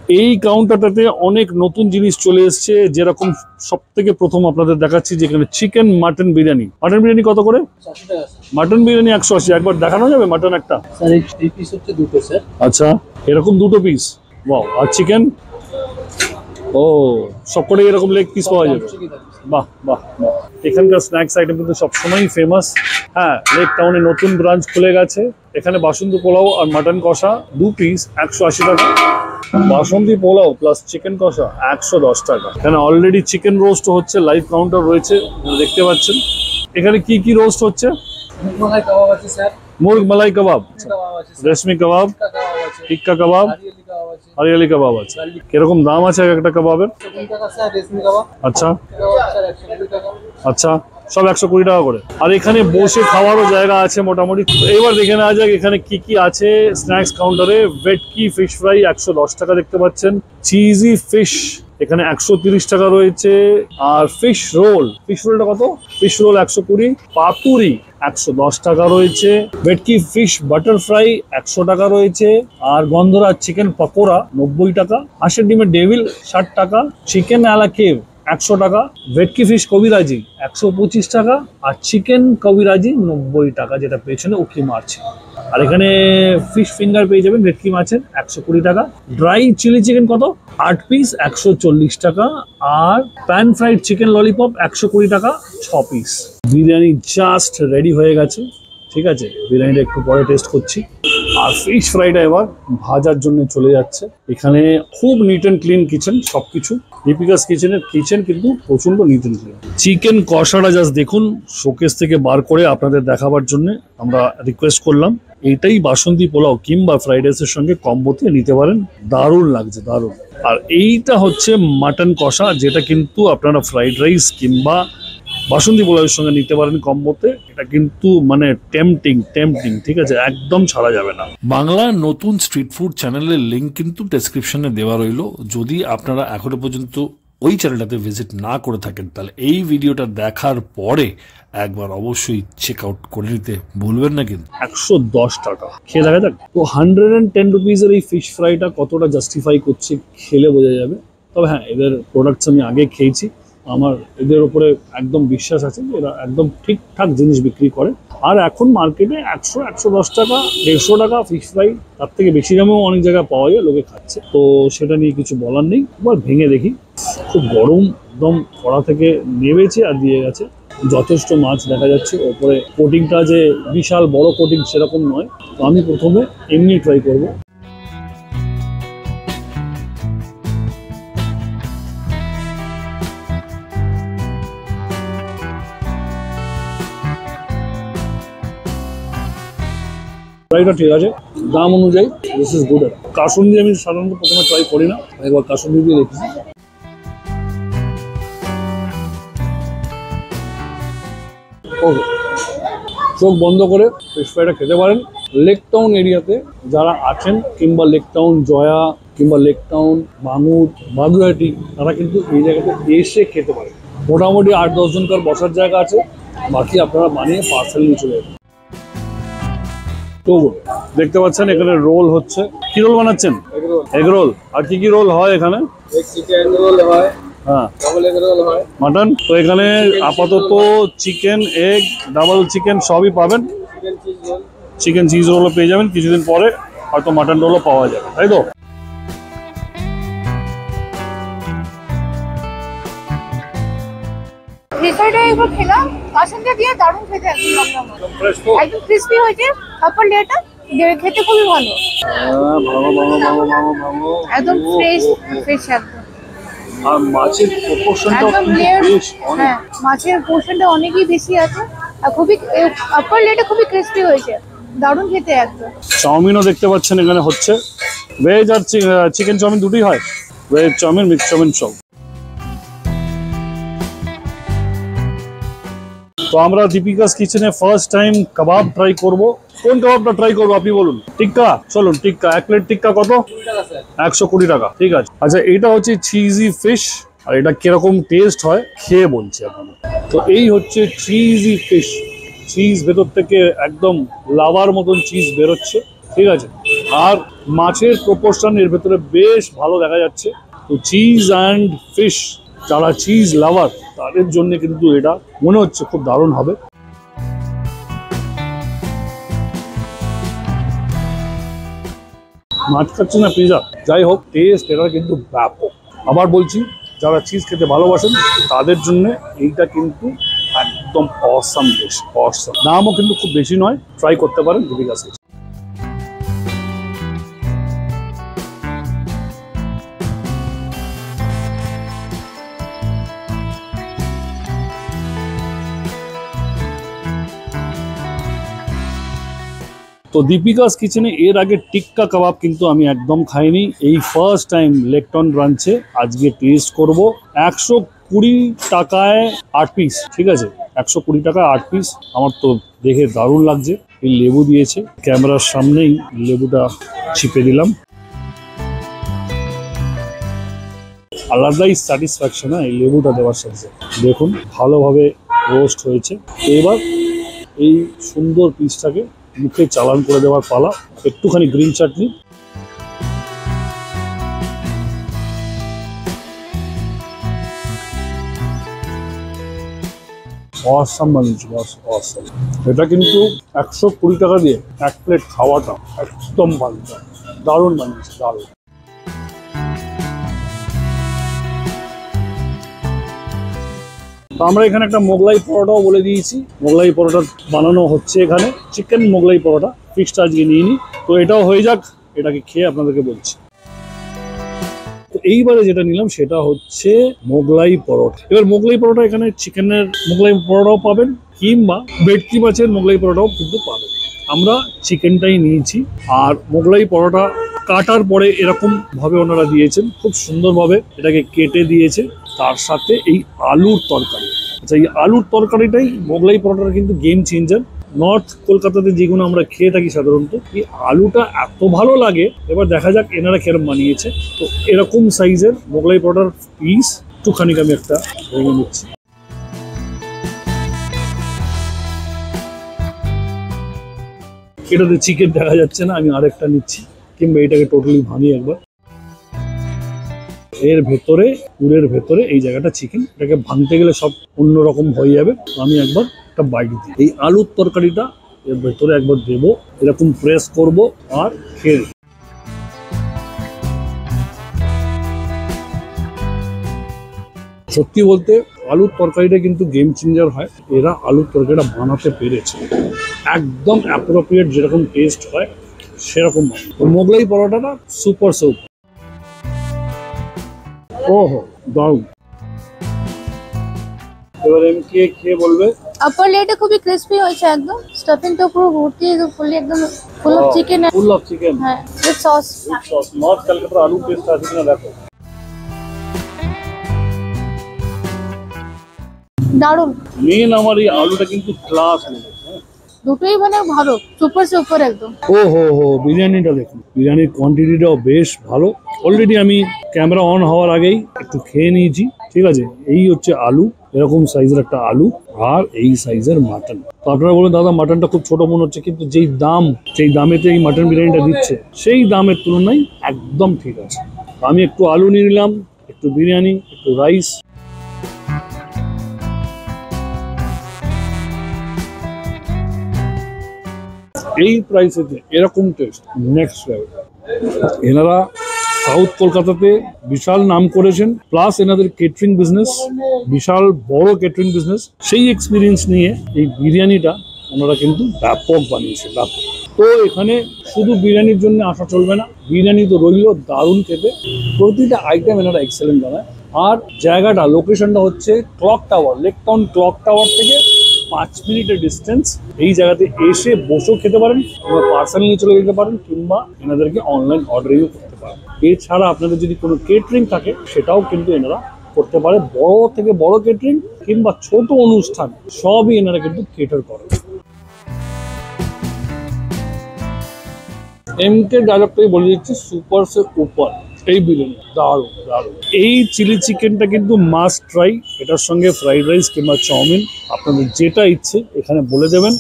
এই কাউন্টারটাতে অনেক নতুন জিনিস চলে এসেছে, যেরকম সব থেকে প্রথম আপনাদের দেখাচ্ছি যেখানে chicken mutton biryani. Mutton biryani কত করে? মাটন বিরিয়ানি 180। একবার দেখানো যাবে মাটন একটা? স্যার এই পিস হচ্ছে দুটো স্যার। আচ্ছা, এরকম দুটো পিস। ওয়াও। আর চিকেন? ও, সবকটা এরকম লেগ পিস পাওয়া যাবে। বাহ বাহ বাহ। এখানকার স্ন্যাক্স আইটেম কিন্তু সবসময়ই ফেমাস। হ্যাঁ, লেক টাউনে নতুন ব্রাঞ্চ খুলে গেছে। এখানে বাসন্তী পোলাও আর মাটন কষা 2 পিস 180 টাকা। বাসন্তী পোলাও প্লাস চিকেন কষা 110 টাকা। এখানে অলরেডি চিকেন রোস্ট হচ্ছে, লাইভ কাউন্টার রয়েছে, দেখতে পাচ্ছেন। এখানে কি কি রোস্ট হচ্ছে? মালাই কাবাব আছে স্যার, মুর্গ মালাই কাবাব, রেশমি কাবাব, টিক্কা কাবাব, হরিয়ালি কাবাব আছে। কিরকম দাম আছে একটা কাবাবের? আচ্ছা আচ্ছা, সব 120 টাকা করে। আর এখানে বসে খাওয়ারও জায়গা আছে মোটামুটি। এবার দেখে নেওয়া যাক এখানে কি কি আছে স্ন্যাক্স কাউন্টারে। ভেটকি ফিশ ফ্রাই 110 টাকা দেখতে পাচ্ছেন। চিজি ফিশ এখানে 130 টাকা রয়েছে। আর ফিশ রোলটা কত? Fish role 120। পাতুরি 110 টাকা রয়েছে। ভেটকি ফিশ বাটার ফ্রাই 100 টাকা রয়েছে। আর গন্ধরাজ চিকেন পকোড়া 90 টাকা। হাঁসের ডিমের ডেভিল 60 টাকা। চিকেন আলা কেভ 100 টাকা। ভেটকি ফিশ কবিরাজি 125 টাকা। আর চিকেন কবিরাজি 90 টাকা, যেটা পেছনে উকি মারছে। আর এখানে ফিশ ফিঙ্গার পেয়ে যাবেন ভেটকি মাছের 120 টাকা। ড্রাই চিলি চিকেন কত? 8 পিস 140 টাকা। আর প্যান ফ্রাইড চিকেন ললিপপ 120 টাকা 6 পিস। বিরিয়ানি জাস্ট রেডি হয়ে গেছে, ঠিক আছে। বিরিয়ানিটা একটু পরে টেস্ট করছি। আর ফিশ ফ্রাইটা এবার ভাজার জন্য চলে যাচ্ছে। এখানে খুব নিট অ্যান্ড ক্লিন কিচেন, সবকিছু। দীপিকাস কিচেনের কিচেন কিন্তু প্রচন্ড নিট অ্যান্ড ক্লিন। চিকেন কষাটা জাস্ট দেখুন, শোকেস থেকে বার করে আপনাদের দেখাবার জন্য আমরা রিকোয়েস্ট করলাম। এইটাই বাসন্তী পোলাও কিংবা ফ্রাইড রাইসের সঙ্গে কম্বোতে নিতে পারেন, দারুণ লাগছে, দারুণ। আর এইটা হচ্ছে মাটন কষা, যেটা কিন্তু আপনারা ফ্রাইড রাইস কিংবা বাসন্তী পোলাওয়ের সঙ্গে নিতে পারেন কম্বোতে। এটা কিন্তু মানে টেম্পটিং, ঠিক আছে, একদম ছাড়া যাবে না। বাংলা নতুন স্ট্রিট ফুড চ্যানেলের লিঙ্ক কিন্তু ডেসক্রিপশনে দেওয়া রইল। যদি আপনারা এখনো পর্যন্ত ওই চ্যানেলটাতে ভিজিট না করে থাকেন, তাহলে এই ভিডিওটা দেখার পরে একবার অবশ্যই চেক আউট করে নিতে ভুলবেন না কিন্তু। 110 টাকা খেয়ে দেখা যাক তো 110 রুপিজের এই ফিশ ফ্রাইটা কতটা জাস্টিফাই করছে, খেলে বোঝা যাবে। তবে হ্যাঁ, এদের প্রোডাক্টস আমি আগে খেয়েছি, আমার এদের উপরে একদম বিশ্বাস আছে যে এরা একদম ঠিকঠাক জিনিস বিক্রি করে। আর এখন মার্কেটে 100-110 টাকা, 150 টাকা ফিশ ফ্রাই, তার থেকে বেশি দামেও অনেক জায়গায় পাওয়া যায়, লোকে খাচ্ছে। তো সেটা নিয়ে কিছু বলার নেই। এবার ভেঙে দেখি। খুব গরম, একদম কড়া থেকে নেমেছে আর দিয়ে গেছে। যথেষ্ট মাছ দেখা যাচ্ছে। ওপরে কোটিংটা যে বিশাল বড় কোটিং সেরকম নয়। তো আমি প্রথমে এমনি ট্রাই করবো। ফ্রাইটা ঠিক আছে, দাম অনুযায়ী দিস ইজ গুড। কাসুন্দি আমি সাধারণত প্রথমে ট্রাই করি না, একবার কাসুন্দি দিয়ে দেখেছি। ওকে, চোখ বন্ধ করে ফিশ ফ্রাইটা খেতে পারেন। লেক টাউন এরিয়াতে যারা আছেন, কিংবা লেক টাউন জয়া, কিংবা লেক টাউন ভাঙুর, বাগুইহাটি, তারা কিন্তু এই জায়গাতে এসে খেতে পারেন। মোটামুটি 8-10 জনকার বসার জায়গা আছে, বাকি আপনারা বানিয়ে পার্সেল নিয়ে চলে যাবেন। তো দেখতে পাচ্ছেন এখানে রোল হচ্ছে। কি রোল বানাচ্ছেন? Egg roll. আর কি কি রোল হয় এখানে? চিকেন রোল হয়, হ্যাঁ, ডাবল এগ রোল হয়, মাটন। তো এখানে আপাতত চিকেন, এগ, ডাবল চিকেন সবই পাবেন। চিকেন চিজ রোলও পেয়ে যাবেন। কিছুদিন পরে হয়তো মাটন রোলও পাওয়া যাবে, তাই তো? ভিতরটা একবার খেলাম, বাসন্তী দিয়ে দারুণ খেতে, একদম ক্রিস্পি হয়েছে। তারপর লেটা খেতে খুবই ভালো, একদম ফ্রেশ ফ্রেশ একদম। আর মাছের প্রপোর্শনটাও বেশ অনেক। হ্যাঁ, মাছের পোর্শনটা অনেকই বেশি আছে। আর খুবই আপার লেটা খুবই ক্রিস্পি হয়েছে, দারুণ খেতে একদম। চাউমিনও দেখতে পাচ্ছেন এখানে হচ্ছে। ভেজ আর চিকেন চাউমিন দুটোই হয়। ভেজ চাউমিন, মিক্স চাউমিন সব। তো আমরা দীপিকাস কিচেনে ফার্স্ট টাইম কাবাব ট্রাই করব। কোন কাবাবটা ট্রাই করবো আপনি বলুন? টিক্কা, চলুন টিক্কা। 1 প্লেট টিক্কা কত? 120 টাকা, ঠিক আছে। আচ্ছা, এটা হচ্ছে চিজি ফিশ। আর এটা কিরকম টেস্ট হয় খেয়ে বলছি আপনাদের। তো এই হচ্ছে চিজি ফিশ। চিজ ভেতর থেকে একদম লাভার মতন চিজ বেরোচ্ছে, ঠিক আছে। আর মাছের প্রপোর্শন এর ভেতরে বেশ ভালো দেখা যাচ্ছে। তো চিজ অ্যান্ড ফিশ যারা চিজ লাভার তাদের জন্য কিন্তু এটা মনে হচ্ছে খুব দারুণ হবে। মাছ খাচ্ছি না পিজা, যাই হোক টেস্ট এটা কিন্তু ব্যাপক। আবার বলছি, যারা চিজ খেতে ভালোবাসেন তাদের জন্য এইটা কিন্তু একদম অসাম ডিশ, অসাম। দামও কিন্তু খুব বেশি নয়, ট্রাই করতে পারেন দীপিকা সুইটস। তো দীপিকাস কিচেনে এর আগে টিক্কা কাবাব কিন্তু আমি একদম খাইনি, এই ফার্স্ট টাইম লেকটন ব্রাঞ্চে আজকে টেস্ট করব। 120 টাকায় 8 পিস, ঠিক আছে, 120 টাকায় 8 পিস। আমার তো দেখে দারুণ লাগছে। এই লেবু দিয়েছে, ক্যামেরার সামনেই লেবুটা চিপে দিলাম। আলাদাই স্যাটিসফ্যাকশন এই লেবুটা দেওয়ার সাথে। দেখুন ভালোভাবে রোস্ট হয়েছে। এবার এই সুন্দর পিসটাকে মুখে চালান করে দেওয়ার পালা। একটুখানি গ্রিন চাটনি, অসাম বানিয়েছিল, অসাম। এটা কিন্তু 120 টাকা দিয়ে 1 প্লেট খাওয়াটা একদম ভালো, দারুণ বানিয়েছে, দারুণ। আমরা এখানে একটা মোগলাই পরোটাও বলে দিয়েছি। মোগলাই পরোটা বানানো হচ্ছে এখানে, চিকেন মোগলাই পরোটা। ফিক্সড আজকে নিয়ে নিই, তো এটাও হয়ে যাক, এটাকে খেয়ে আপনাদেরকে বলছি। তো এইবারে যেটা নিলাম সেটা হচ্ছে মোগলাই পরোটা। এবার মোগলাই পরোটা এখানে চিকেনের মোগলাই পরোটাও পাবেন, কিংবা ভেটকি মাছের মোগলাই পরোটাও কিন্তু পাবেন। আমরা চিকেনটাই নিয়েছি। আর মোগলাই পরোটা কাটার পরে এরকম ভাবে ওনারা দিয়েছেন, খুব সুন্দরভাবে এটাকে কেটে দিয়েছে। তার সাথে এই আলুর তরকারি, আচ্ছা এই আলুর তরকারিটাই মোগলাই পরোটার কিন্তু গেম চেঞ্জার। নর্থ কলকাতাতে যেগুলো আমরা খেয়ে থাকি সাধারণত, এই আলুটা এত ভালো লাগে। এবার দেখা যাক এনারা কেরম বানিয়েছে। তো এরকম সাইজের মোগলাই পরোটার পিস একটুখানি আমি একটা ভেঙে নিচ্ছি। এটাতে চিকেন দেখা যাচ্ছে না, আমি আরেকটা নিচ্ছি, কিংবা এটাকে টোটালি ভাঙিয়ে একবার। এর ভেতরে, পুরের ভেতরে এই জায়গাটা চিকেন, এটাকে ভাঙতে গেলে সব অন্যরকম হয়ে যাবে। আমি একবার একটা বাইট দিই। এই আলুর তরকারিটা এর ভেতরে একবার দেবো, এরকম প্রেস করব আর খেয়ে। সত্যি বলতে আলুর তরকারিটা কিন্তু গেম চেঞ্জার হয়। এরা আলুর তরকারিটা বানাতে পেরেছে একদম অ্যাপ্রোপ্রিয়েট, যেরকম টেস্ট হয় সেরকম। মোগলাই পরোটাটা সুপার সুপার, ওহো দারুণ। এবারে আমি খেয়ে বলবে। আপার লেয়ারটা খুবই ক্রিস্পি হয়েছে একদম। স্টাফিংটা পুরো ভর্তি, ফুলি একদম full of chicken. Full of chicken, হ্যাঁ, উইথ সস। নর্থ কলকাতার আলু টেস্ট আছে কিনা দেখো। দারুণ। মেন আমার এই আলুটা কিন্তু ক্লাস লেভেল, দুটোই মানে ভালো, সুপার সুপার একদম। ও হো, বিরিয়ানিটা দেখুন, বিরিয়ানির কোয়ান্টিটিটাও বেশ ভালো। অলরেডি আমি ক্যামেরা অন হওয়ার আগেই একটু খেয়ে নিয়েছি, ঠিক আছে। এই হচ্ছে আলু, এরকম সাইজের একটা আলু, আর এই সাইজের মাটন। তো আপনারা বলেন দাদা মাটনটা খুব ছোট মনে হচ্ছে, কিন্তু যেই দাম, সেই দামেতে এই মাটন বিরিয়ানিটা দিচ্ছে, সেই দামের তুলনায় একদম ঠিক আছে। আমি একটু আলু নিয়ে নিলাম, একটু বিরিয়ানি, একটু রাইস। এই প্রাইসেতে এরকম টেস্ট নেক্সট লেভেল। এনারা সাউথ কলকাতাতে বিশাল নাম করেছেন, প্লাস এনাদের কেটারিং বিজনেস, বিশাল বড় কেটারিং বিজনেস। সেই এক্সপিরিয়েন্স নিয়ে এই বিরিয়ানিটা ওনারা কিন্তু ব্যাপক বানিয়েছে, ব্যাপক। তো এখানে শুধু বিরিয়ানির জন্য আসা চলবে না, বিরিয়ানি তো রইল দারুণ খেতে। প্রতিটা আইটেম এনারা এক্সেলেন্ট বানায়। আর জায়গাটা, লোকেশনটা হচ্ছে clock tower, Lake Town clock tower থেকে 5 মিনিটের ডিস্টেন্স। এই জায়গাতে এসে বসেও খেতে পারেন, কিংবা পার্সেল নিয়ে চলে যেতে পারেন, কিংবা এনাদেরকে অনলাইন অর্ডারিংও করতে পারেন। এছাড়া আপনাদের যদি কোনো কেটারিং থাকে সেটাও কিন্তু এনারা করতে পারে। বড় থেকে বড় কেটারিং কিংবা ছোট অনুষ্ঠান সবই এনারা কিন্তু কেটার করে। এমকে ডায়লগটাই বলে দিচ্ছি, সুপার সে উপর। এই বিরিয়ানি দারুণ দারুণ। এই চিলি চিকেনটা কিন্তু মাস্ট ট্রাই। এটার সঙ্গে ফ্রাইড রাইস কিংবা চাউমিন, আপনাদের যেটা ইচ্ছে এখানে বলে দেবেন,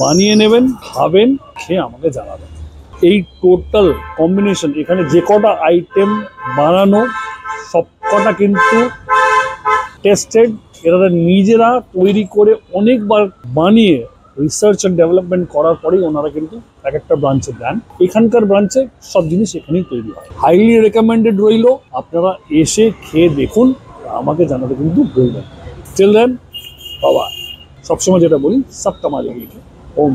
বানিয়ে নেবেন, খাবেন, খেয়ে আমাকে জানাবেন। এই টোটাল কম্বিনেশন এখানে যে কটা আইটেম বানানো সব কটা কিন্তু টেস্টেড, এরা নিজেরা তৈরি করে অনেকবার বানিয়ে রিসার্চ অ্যান্ড ডেভেলপমেন্ট করার পরেই ওনারা কিন্তু এক একটা ব্রাঞ্চে দেন। এখানকার ব্রাঞ্চে সব জিনিস এখানেই তৈরি হয়। হাইলি রেকমেন্ডেড রইল, আপনারা এসে খেয়ে দেখুন, আমাকে জানাতে কিন্তু বলবেন। টিল দেন বাবা, সবসময় যেটা বলি সব কামাল ওম